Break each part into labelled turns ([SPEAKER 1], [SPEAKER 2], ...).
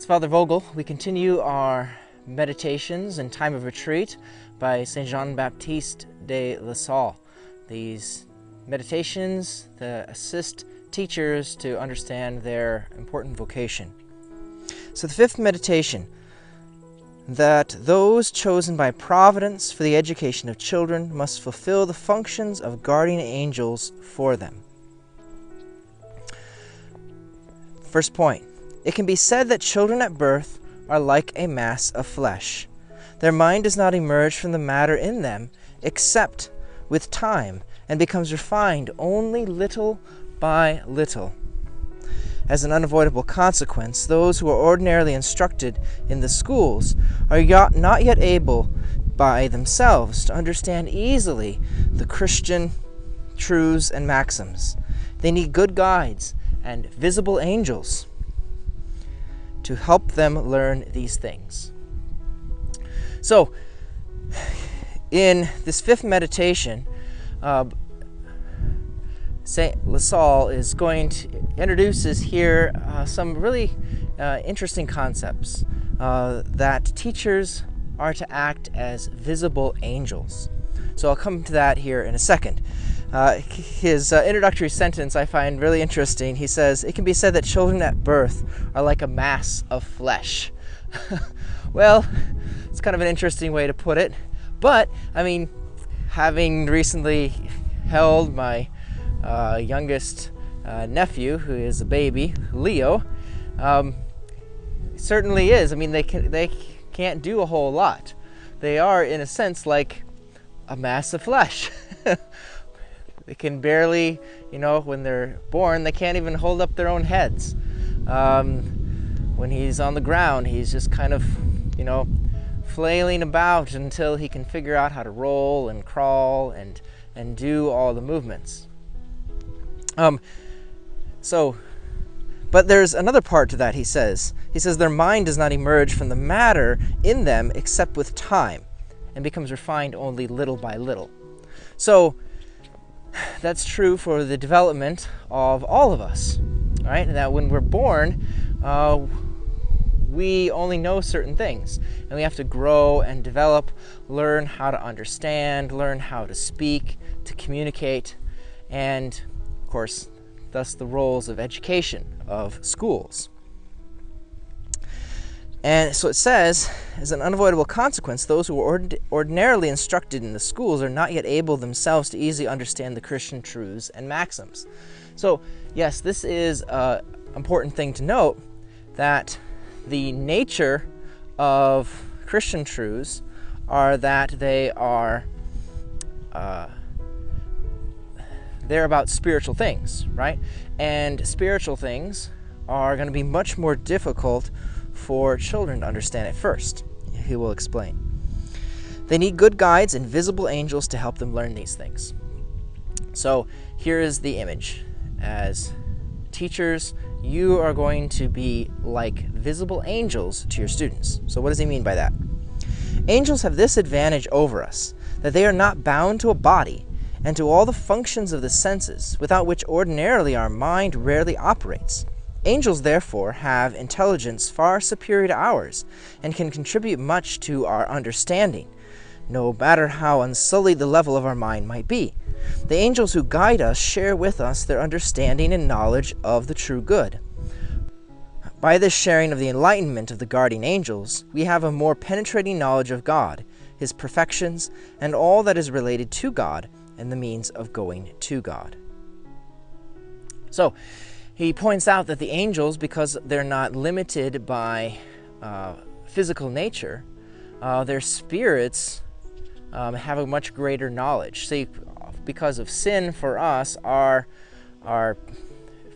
[SPEAKER 1] It's Father Vogel. We continue our meditations and time of retreat by Saint Jean-Baptiste de Salle. These meditations that assist teachers to understand their important vocation. So the fifth meditation, that those chosen by providence for the education of children must fulfill the functions of guardian angels for them. First point. It can be said that children at birth are like a mass of flesh. Their mind does not emerge from the matter in them except with time and becomes refined only little by little. As an unavoidable consequence, those who are ordinarily instructed in the schools are not yet able by themselves to understand easily the Christian truths and maxims. They need good guides and visible angels to help them learn these things. So, in this fifth meditation, Saint LaSalle is going to introduces here some really interesting concepts that teachers are to act as visible angels. So I'll come to that here in a second. His introductory sentence I find really interesting. He says, "It can be said that children at birth are like a mass of flesh." Well, it's kind of an interesting way to put it. But, I mean, having recently held my youngest nephew, who is a baby, Leo, certainly is. I mean, they can't do a whole lot. They are, in a sense, like a mass of flesh. They can barely, when they're born, they can't even hold up their own heads. When he's on the ground, he's just kind of, flailing about until he can figure out how to roll and crawl and do all the movements. But there's another part to that, he says. He says their mind does not emerge from the matter in them except with time and becomes refined only little by little. So that's true for the development of all of us, right? And that when we're born, we only know certain things, and we have to grow and develop, learn how to understand, learn how to speak, to communicate, and of course, thus the roles of education, of schools. And so it says, as an unavoidable consequence, those who are ordinarily instructed in the schools are not yet able themselves to easily understand the Christian truths and maxims. So, yes, this is an important thing to note, that the nature of Christian truths are that they're about spiritual things, right? And spiritual things are going to be much more difficult for children to understand at first. He will explain. They need good guides and visible angels to help them learn these things. So here is the image. As teachers, you are going to be like visible angels to your students. So what does he mean by that? Angels have this advantage over us, that they are not bound to a body and to all the functions of the senses, without which ordinarily our mind rarely operates. Angels, therefore, have intelligence far superior to ours, and can contribute much to our understanding, no matter how unsullied the level of our mind might be. The angels who guide us share with us their understanding and knowledge of the true good. By this sharing of the enlightenment of the guardian angels, we have a more penetrating knowledge of God, His perfections, and all that is related to God, and the means of going to God. So, he points out that the angels, because they're not limited by physical nature, their spirits have a much greater knowledge. See, because of sin for us, our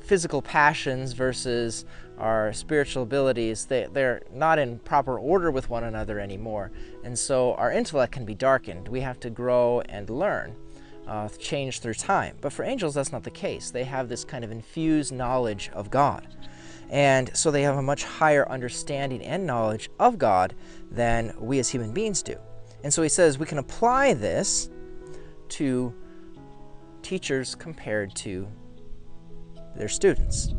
[SPEAKER 1] physical passions versus our spiritual abilities, they're not in proper order with one another anymore. And so our intellect can be darkened. We have to grow and learn. Change through time. But for angels, that's not the case. They have this kind of infused knowledge of God. And so they have a much higher understanding and knowledge of God than we as human beings do. And so he says we can apply this to teachers compared to their students.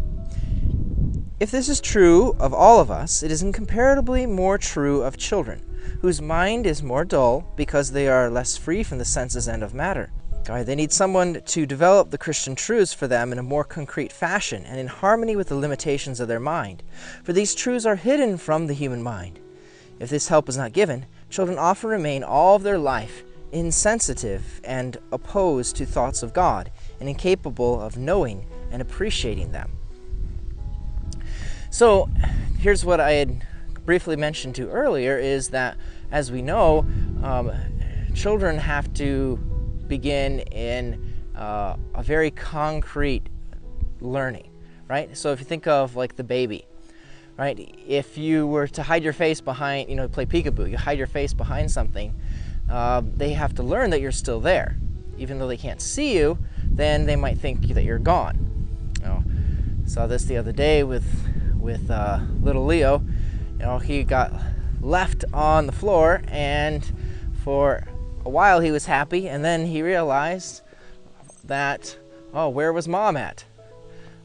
[SPEAKER 1] If this is true of all of us, it is incomparably more true of children, whose mind is more dull because they are less free from the senses and of matter. They need someone to develop the Christian truths for them in a more concrete fashion and in harmony with the limitations of their mind, for these truths are hidden from the human mind. If this help is not given, children often remain all of their life insensitive and opposed to thoughts of God and incapable of knowing and appreciating them. So here's what I had briefly mentioned to earlier, is that, as we know, children have to begin in a very concrete learning, right? So if you think of like the baby, right? If you were to hide your face behind, play peekaboo, you hide your face behind something, they have to learn that you're still there. Even though they can't see you, then they might think that you're gone. Saw this the other day with little Leo. He got left on the floor, and for a while he was happy, and then he realized that, where was mom at?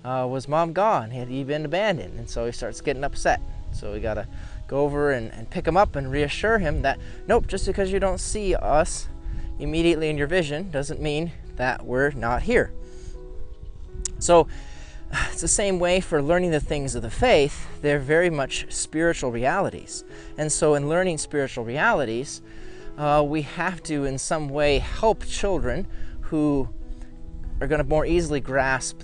[SPEAKER 1] Was mom gone? Had he been abandoned? And so he starts getting upset. So we gotta go over and pick him up and reassure him that, nope, just because you don't see us immediately in your vision doesn't mean that we're not here. So it's the same way for learning the things of the faith. They're very much spiritual realities. And so in learning spiritual realities, we have to in some way help children who are going to more easily grasp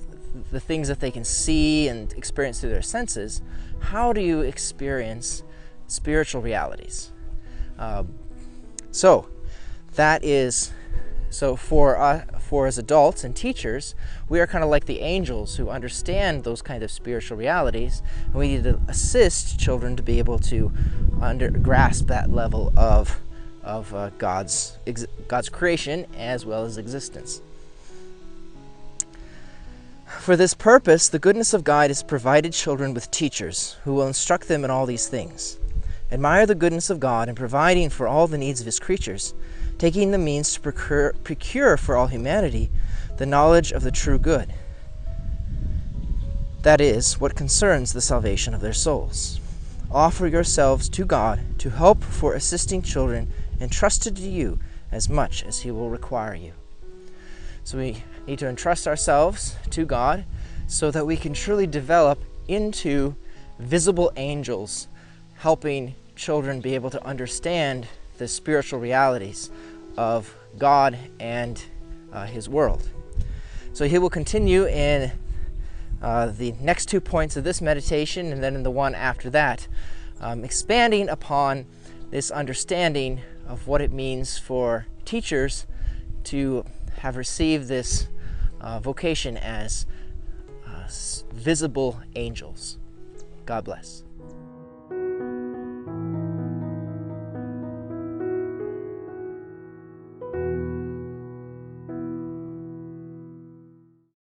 [SPEAKER 1] the things that they can see and experience through their senses. How do you experience spiritual realities? So for as adults and teachers, we are kind of like the angels who understand those kind of spiritual realities, and we need to assist children to be able to grasp that level of God's creation as well as existence. For this purpose, the goodness of God has provided children with teachers who will instruct them in all these things. Admire the goodness of God in providing for all the needs of His creatures, taking the means to procure for all humanity the knowledge of the true good. That is, what concerns the salvation of their souls. Offer yourselves to God to help for assisting children entrusted to you as much as He will require you. So we need to entrust ourselves to God so that we can truly develop into visible angels, helping children be able to understand the spiritual realities of God and His world. So he will continue in the next 2 points of this meditation, and then in the one after that, expanding upon this understanding of what it means for teachers to have received this vocation as visible angels. God bless.